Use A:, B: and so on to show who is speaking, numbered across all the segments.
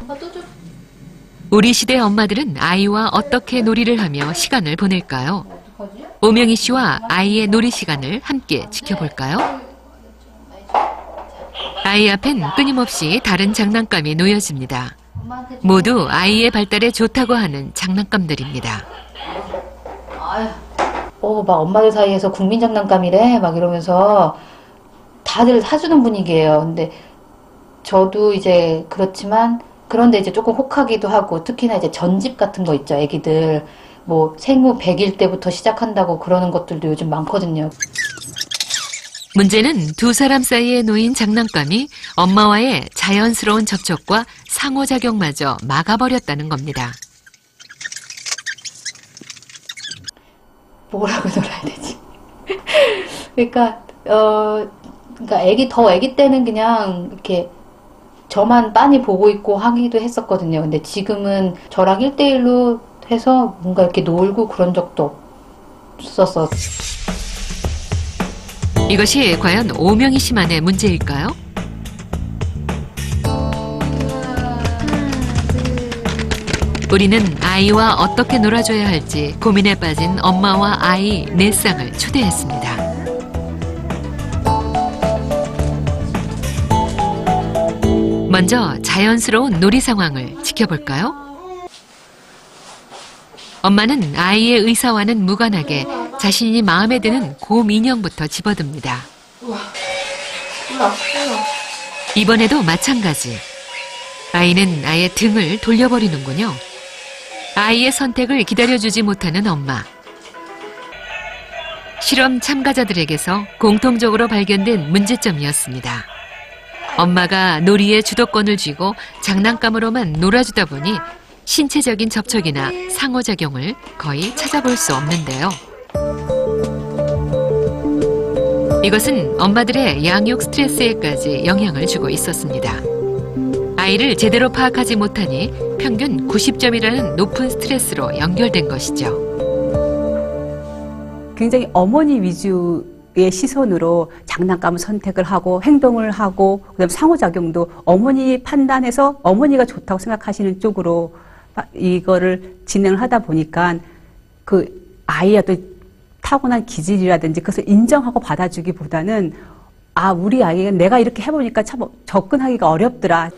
A: 엄마 또 줘.
B: 우리 시대 엄마들은 아이와 어떻게 놀이를 하며 시간을 보낼까요?
A: 어떡하지?
B: 오명희 씨와 아이의 놀이 시간을 함께 지켜볼까요? 아이 앞엔 끊임없이 다른 장난감이 놓여집니다.
A: 엄마한테 줘.
B: 모두 아이의 발달에 좋다고 하는 장난감들입니다.
A: 아유. 막 엄마들 사이에서 국민 장난감이래 막 이러면서 다들 사주는 분위기예요. 근데 저도 이제 그렇지만 그런데 이제 조금 혹하기도 하고 특히나 이제 전집 같은 거 있죠. 애기들 뭐 생후 100일 때부터 시작한다고 그러는 것들도 요즘 많거든요.
B: 문제는 두 사람 사이에 놓인 장난감이 엄마와의 자연스러운 접촉과 상호작용마저 막아버렸다는 겁니다.
A: 뭐라고 놀아야 되지? 그러니까 애기 때는 그냥 이렇게 저만 빤히 보고 있고 하기도 했었거든요. 근데 지금은 저랑 1대1로 해서 뭔가 이렇게 놀고 그런 적도 없었어.
B: 이것이 과연 오명희 씨만의 문제일까요? 우리는 아이와 어떻게 놀아줘야 할지 고민에 빠진 엄마와 아이 4쌍을 초대했습니다. 먼저 자연스러운 놀이 상황을 지켜볼까요? 엄마는 아이의 의사와는 무관하게 자신이 마음에 드는 곰 인형부터 집어듭니다. 이번에도 마찬가지. 아이는 아예 등을 돌려버리는군요. 아이의 선택을 기다려주지 못하는 엄마. 실험 참가자들에게서 공통적으로 발견된 문제점이었습니다. 엄마가 놀이의 주도권을 쥐고 장난감으로만 놀아주다 보니 신체적인 접촉이나 상호작용을 거의 찾아볼 수 없는데요. 이것은 엄마들의 양육 스트레스에까지 영향을 주고 있었습니다. 아이를 제대로 파악하지 못하니 평균 90점이라는 높은 스트레스로 연결된 것이죠.
C: 굉장히 어머니 위주의 시선으로 장난감을 선택을 하고 행동을 하고 그다음 상호작용도 어머니 판단해서 어머니가 좋다고 생각하시는 쪽으로 이거를 진행을 하다 보니까 그 아이의 어떤 타고난 기질이라든지 그것을 인정하고 받아주기보다는 우리 아이가 내가 이렇게 해보니까 참 접근하기가 어렵더라.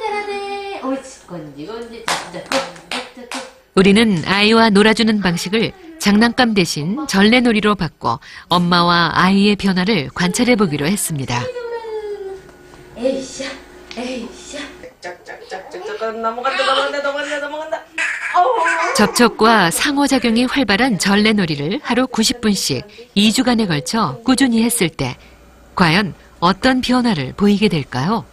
A: 잘하네. 옳지. 건지 진짜.
B: 우리는 아이와 놀아주는 방식을 장난감 대신 전래놀이로 바꿔 엄마와 아이의 변화를 관찰해보기로 했습니다.
A: 에이샤, 에이샤.
D: 짝짝짝짝짝 넘어간다.
B: 접촉과 상호작용이 활발한 전래놀이를 하루 90분씩 2주간에 걸쳐 꾸준히 했을 때 과연 어떤 변화를 보이게 될까요?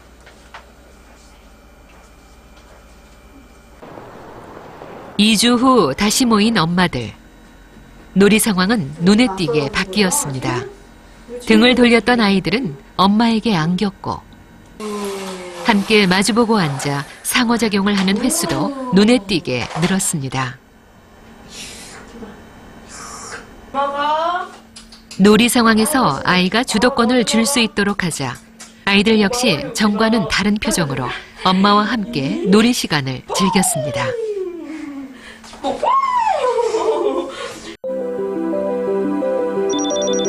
B: (2주) 후 다시 모인 엄마들. 놀이 상황은 눈에 띄게 바뀌었습니다. 등을 돌렸던 아이들은 엄마에게 안겼고 함께 마주보고 앉아 상호작용을 하는 횟수도 눈에 띄게 늘었습니다. 놀이 상황에서 아이가 주도권을 줄 수 있도록 하자 아이들 역시 전과는 다른 표정으로 엄마와 함께 놀이 시간을 즐겼습니다.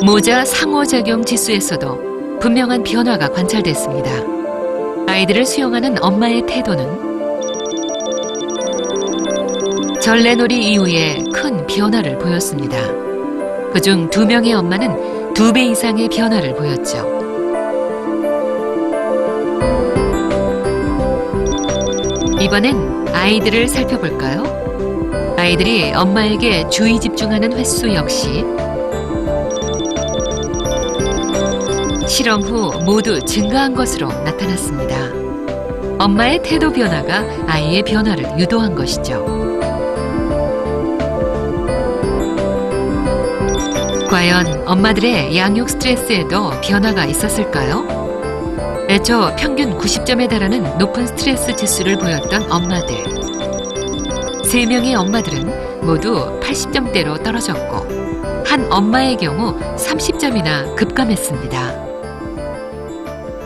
B: 모자 상호작용 지수에서도 분명한 변화가 관찰됐습니다. 아이들을 수용하는 엄마의 태도는 전래놀이 이후에 큰 변화를 보였습니다. 그중 2명의 엄마는 2배 이상의 변화를 보였죠. 이번엔 아이들을 살펴볼까요? 아이들이 엄마에게 주의 집중하는 횟수 역시 실험 후 모두 증가한 것으로 나타났습니다. 엄마의 태도 변화가 아이의 변화를 유도한 것이죠. 과연 엄마들의 양육 스트레스에도 변화가 있었을까요? 애초 평균 90점에 달하는 높은 스트레스 지수를 보였던 엄마들. 3명의 엄마들은 모두 80점대로 떨어졌고 한 엄마의 경우 30점이나 급감했습니다.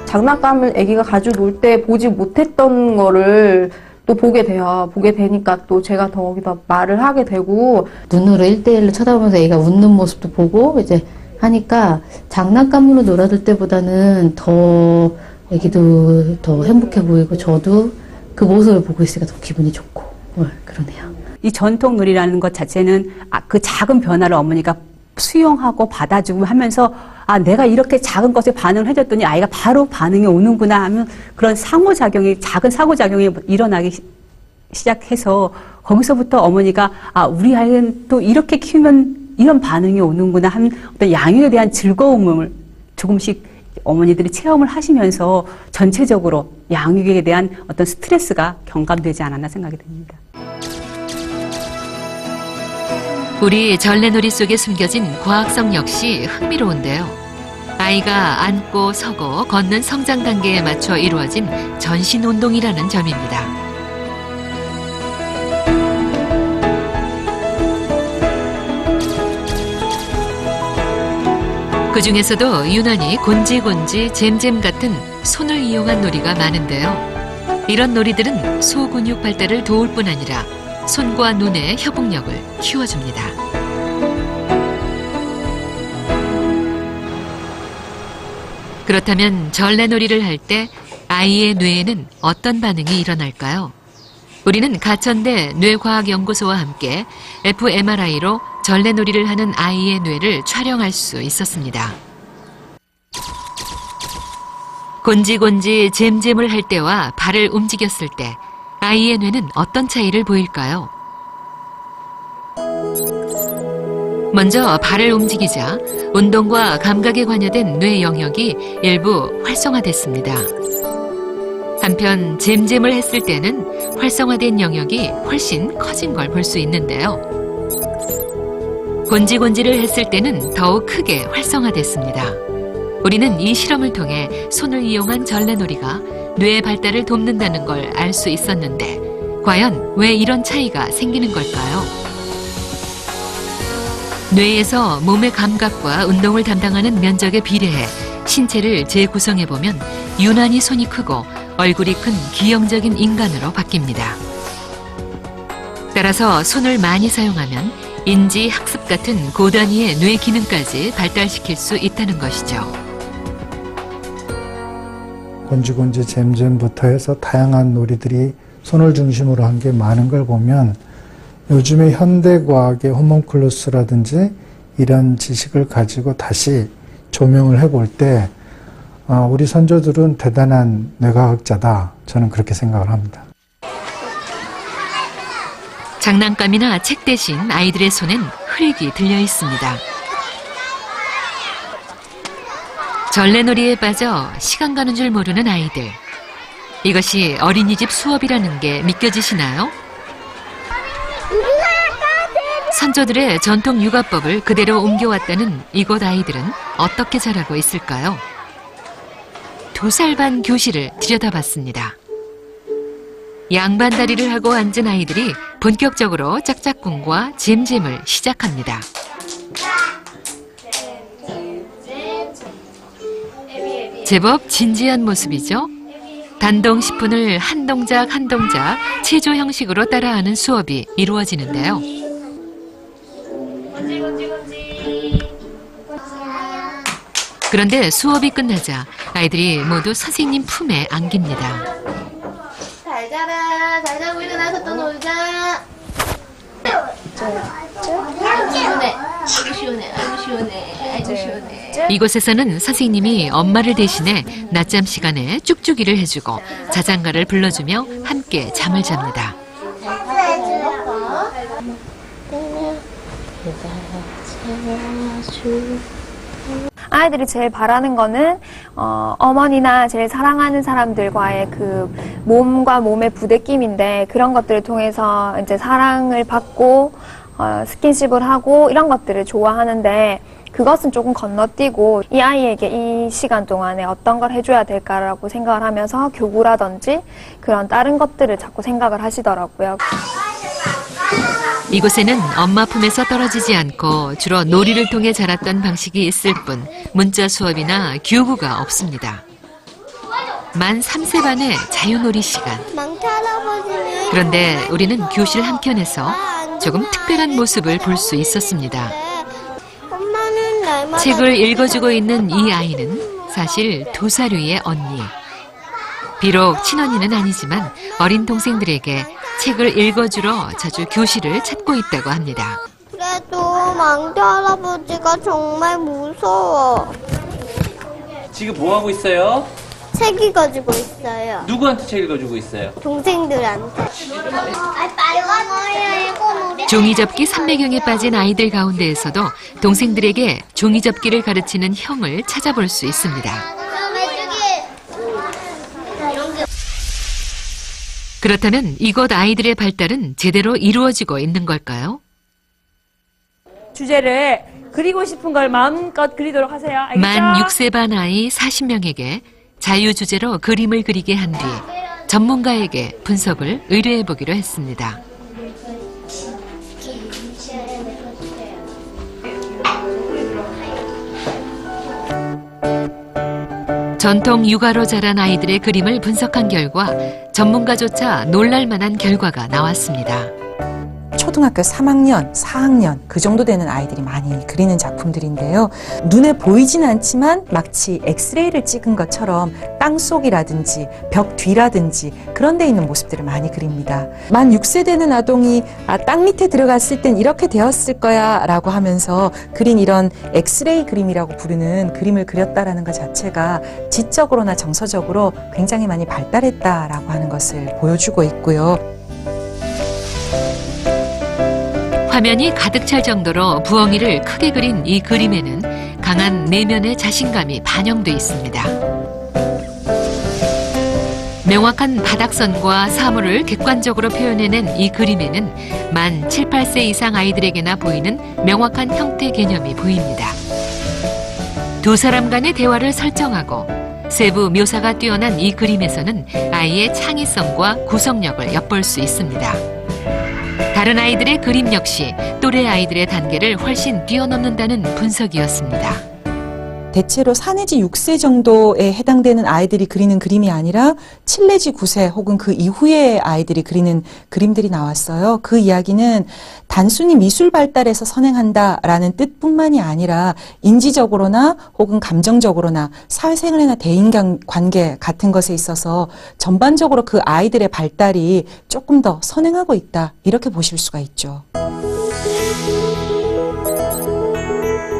E: 장난감을 아기가 가지고 놀 때 보지 못했던 거를 또 보게 돼요. 보게 되니까 또 제가 더 거기다 말을 하게 되고
A: 눈으로 1대1로 쳐다보면서 애가 웃는 모습도 보고 이제 하니까 장난감으로 놀아줄 때보다는 더 애기도 더 행복해 보이고 저도 그 모습을 보고 있으니까 더 기분이 좋고 그러네요.
C: 이 전통놀이라는 것 자체는 그 작은 변화를 어머니가 수용하고 받아주고 하면서 내가 이렇게 작은 것에 반응을 해줬더니 아이가 바로 반응이 오는구나 하면 그런 상호작용이 작은 상호작용이 일어나기 시작해서 거기서부터 어머니가 우리 아이는 또 이렇게 키우면 이런 반응이 오는구나 하는 어떤 양육에 대한 즐거움을 조금씩 어머니들이 체험을 하시면서 전체적으로 양육에 대한 어떤 스트레스가 경감되지 않았나 생각이 듭니다.
B: 우리 전래놀이 속에 숨겨진 과학성 역시 흥미로운데요. 아이가 앉고 서고 걷는 성장 단계에 맞춰 이루어진 전신 운동이라는 점입니다. 그 중에서도 유난히 곤지곤지 잼잼 같은 손을 이용한 놀이가 많은데요. 이런 놀이들은 소근육 발달을 도울 뿐 아니라 손과 눈의 협응력을 키워줍니다. 그렇다면 전래놀이를 할 때 아이의 뇌에는 어떤 반응이 일어날까요? 우리는 가천대 뇌과학연구소와 함께 fMRI로 전래놀이를 하는 아이의 뇌를 촬영할 수 있었습니다. 곤지곤지 잼잼을 할 때와 발을 움직였을 때 아이의 뇌는 어떤 차이를 보일까요? 먼저 발을 움직이자 운동과 감각에 관여된 뇌 영역이 일부 활성화됐습니다. 한편 잼잼을 했을 때는 활성화된 영역이 훨씬 커진 걸 볼 수 있는데요. 곤지곤지를 했을 때는 더욱 크게 활성화됐습니다. 우리는 이 실험을 통해 손을 이용한 전래놀이가 뇌 발달을 돕는다는 걸 알 수 있었는데 과연 왜 이런 차이가 생기는 걸까요? 뇌에서 몸의 감각과 운동을 담당하는 면적에 비례해 신체를 재구성해보면 유난히 손이 크고 얼굴이 큰 기형적인 인간으로 바뀝니다. 따라서 손을 많이 사용하면 인지, 학습 같은 고단위의 뇌 기능까지 발달시킬 수 있다는 것이죠.
F: 곤지곤지 잼잼부터 해서 다양한 놀이들이 손을 중심으로 한 게 많은 걸 보면 요즘의 현대과학의 호문클루스라든지 이런 지식을 가지고 다시 조명을 해볼 때 우리 선조들은 대단한 뇌과학자다. 저는 그렇게 생각을 합니다.
B: 장난감이나 책 대신 아이들의 손엔 흙이 들려 있습니다. 전래놀이에 빠져 시간 가는 줄 모르는 아이들. 이것이 어린이집 수업이라는 게 믿겨지시나요? 선조들의 전통 육아법을 그대로 옮겨왔다는 이곳 아이들은 어떻게 자라고 있을까요? 2살 반 교실을 들여다봤습니다. 양반다리를 하고 앉은 아이들이 본격적으로 짝짝꿍과 잼잼을 시작합니다. 제법 진지한 모습이죠. 단동시푼을 한 동작 한 동작 체조 형식으로 따라하는 수업이 이루어지는데요. 그런데 수업이 끝나자 아이들이 모두 선생님 품에 안깁니다.
G: 잘 자라. 잘 자고 일어나서 또 놀자. 아이고 시원해. 아이고 시원해. 아이고 시원해. 아이고 시원해.
B: 이곳에서는 선생님이 엄마를 대신해 낮잠 시간에 쭉쭉이를 해주고 자장가를 불러주며 함께 잠을 잡니다.
H: 아이들이 제일 바라는 거는 어머니나 제일 사랑하는 사람들과의 그 몸과 몸의 부대낌인데 그런 것들을 통해서 이제 사랑을 받고 스킨십을 하고 이런 것들을 좋아하는데 그것은 조금 건너뛰고 이 아이에게 이 시간 동안에 어떤 걸 해줘야 될까라고 생각을 하면서 교구라든지 그런 다른 것들을 자꾸 생각을 하시더라고요.
B: 이곳에는 엄마 품에서 떨어지지 않고 주로 놀이를 통해 자랐던 방식이 있을 뿐 문자 수업이나 교구가 없습니다. 만 3세 반의 자유놀이 시간.
G: 망태 할아버지는
B: 그런데 우리는 교실 한켠에서 조금 특별한 모습을 볼 수 있었습니다.
G: 엄마는 날마다
B: 책을 읽어주고 있는 이 아이는 사실 2살 위의 언니. 비록 친언니는 아니지만 어린 동생들에게 책을 읽어주러 자주 교실을 찾고 있다고 합니다.
G: 그래도 망태 할아버지가 정말 무서워.
D: 지금 뭐 하고 있어요?
G: 책 읽어주고 있어요.
D: 누구한테 책 읽어주고 있어요?
G: 동생들한테. 빨간 머리에 읽고
B: 종이접기 삼매경에 빠진 아이들 가운데에서도 동생들에게 종이접기를 가르치는 형을 찾아볼 수 있습니다. 그렇다면 이곳 아이들의 발달은 제대로 이루어지고 있는 걸까요?
I: 주제를 그리고 싶은 걸 마음껏 그리도록 하세요. 알겠죠?
B: 만 6세 반 아이 40명에게 자유주제로 그림을 그리게 한 뒤 전문가에게 분석을 의뢰해보기로 했습니다. 전통 육아로 자란 아이들의 그림을 분석한 결과 전문가조차 놀랄만한 결과가 나왔습니다.
J: 초등학교 3학년, 4학년 그 정도 되는 아이들이 많이 그리는 작품들인데요. 눈에 보이진 않지만 마치 엑스레이를 찍은 것처럼 땅속이라든지 벽 뒤라든지 그런 데 있는 모습들을 많이 그립니다. 만 6세 되는 아동이 땅 밑에 들어갔을 땐 이렇게 되었을 거야 라고 하면서 그린 이런 엑스레이 그림이라고 부르는 그림을 그렸다라는 것 자체가 지적으로나 정서적으로 굉장히 많이 발달했다라고 하는 것을 보여주고 있고요.
B: 화면이 가득 찰 정도로 부엉이를 크게 그린 이 그림에는 강한 내면의 자신감이 반영돼 있습니다. 명확한 바닥선과 사물을 객관적으로 표현해낸 이 그림에는 만 7, 8세 이상 아이들에게나 보이는 명확한 형태 개념이 보입니다. 두 사람 간의 대화를 설정하고 세부 묘사가 뛰어난 이 그림에서는 아이의 창의성과 구성력을 엿볼 수 있습니다. 다른 아이들의 그림 역시 또래 아이들의 단계를 훨씬 뛰어넘는다는 분석이었습니다.
J: 대체로 4 내지 6세 정도에 해당되는 아이들이 그리는 그림이 아니라 7 내지 9세 혹은 그 이후의 아이들이 그리는 그림들이 나왔어요. 그 이야기는 단순히 미술 발달에서 선행한다라는 뜻뿐만이 아니라 인지적으로나 혹은 감정적으로나 사회생활이나 대인관계 같은 것에 있어서 전반적으로 그 아이들의 발달이 조금 더 선행하고 있다 이렇게 보실 수가 있죠.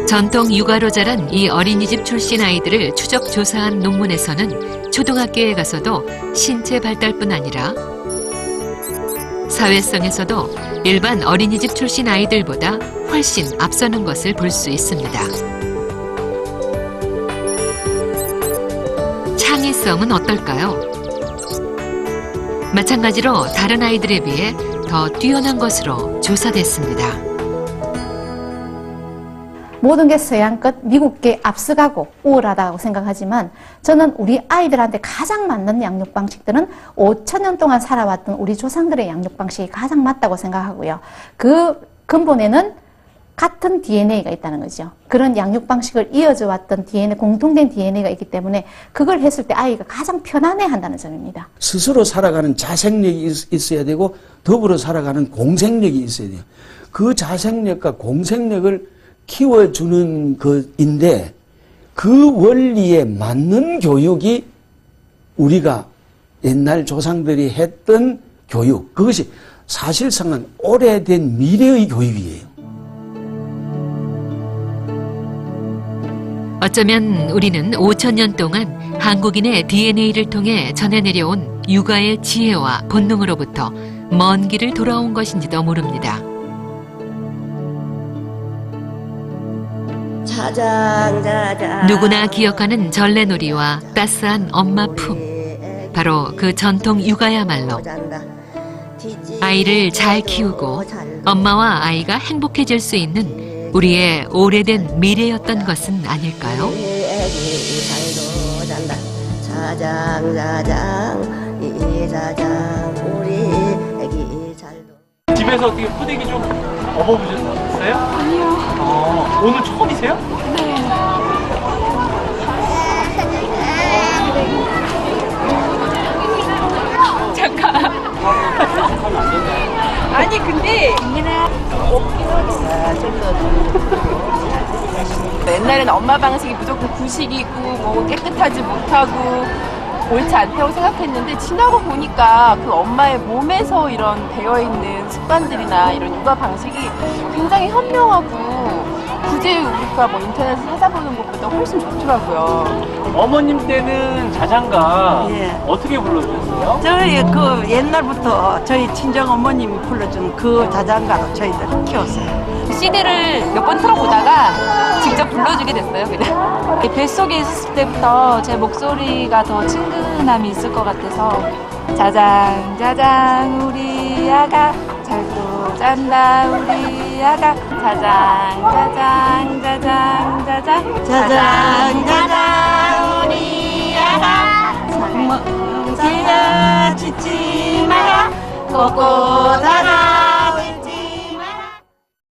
B: 전통 육아로 자란 이 어린이집 출신 아이들을 추적 조사한 논문에서는 초등학교에 가서도 신체 발달뿐 아니라 사회성에서도 일반 어린이집 출신 아이들보다 훨씬 앞서는 것을 볼 수 있습니다. 창의성은 어떨까요? 마찬가지로 다른 아이들에 비해 더 뛰어난 것으로 조사됐습니다.
K: 모든 게 서양껏 미국계 앞서가고 우월하다고 생각하지만 저는 우리 아이들한테 가장 맞는 양육 방식들은 5,000년 동안 살아왔던 우리 조상들의 양육 방식이 가장 맞다고 생각하고요. 그 근본에는 같은 DNA가 있다는 거죠. 그런 양육 방식을 이어져 왔던 DNA, 공통된 DNA가 있기 때문에 그걸 했을 때 아이가 가장 편안해 한다는 점입니다.
L: 스스로 살아가는 자생력이 있어야 되고 더불어 살아가는 공생력이 있어야 돼요. 그 자생력과 공생력을 키워주는 것인데 그 원리에 맞는 교육이 우리가 옛날 조상들이 했던 교육, 그것이 사실상은 오래된 미래의 교육이에요.
B: 어쩌면 우리는 5,000년 동안 한국인의 DNA를 통해 전해내려온 육아의 지혜와 본능으로부터 먼 길을 돌아온 것인지도 모릅니다. 누구나 기억하는 전래놀이와 따스한 엄마 품. 바로 그 전통 육아야말로 아이를 잘 키우고 엄마와 아이가 행복해질 수 있는 우리의 오래된 미래였던 것은 아닐까요?
D: 집에서 어떻게 푸대기 좀 업어보셨어요? 아니요. 오늘 처음이세요? 네.
I: 근데 옛날에는 엄마 방식이 무조건 구식이고 뭐 깨끗하지 못하고 옳지 않다고 생각했는데 지나고 보니까 그 엄마의 몸에서 이런 배어있는 습관들이나 이런 육아 방식이 굉장히 현명하고 굳이 우리가 뭐 인터넷에서 찾아보는 것보다 훨씬 좋더라고요.
D: 어머님 때는 자장가
M: 예.
D: 어떻게 불러주셨어요?
M: 저희 그 옛날부터 저희 친정 어머님이 불러준 그 자장가로 저희들 키웠어요.
I: CD를 몇 번 틀어보다가 직접 불러주게 됐어요, 그냥. 뱃속에 있을 때부터 제 목소리가 더 친근함이 있을 것 같아서 자장, 자장, 우리 아가 잘도 짠다, 우리 아가 자장, 자장, 자장, 자장,
M: 자장 자장 우리 아가 먹기야 짓지 마라 꼭꼭 살아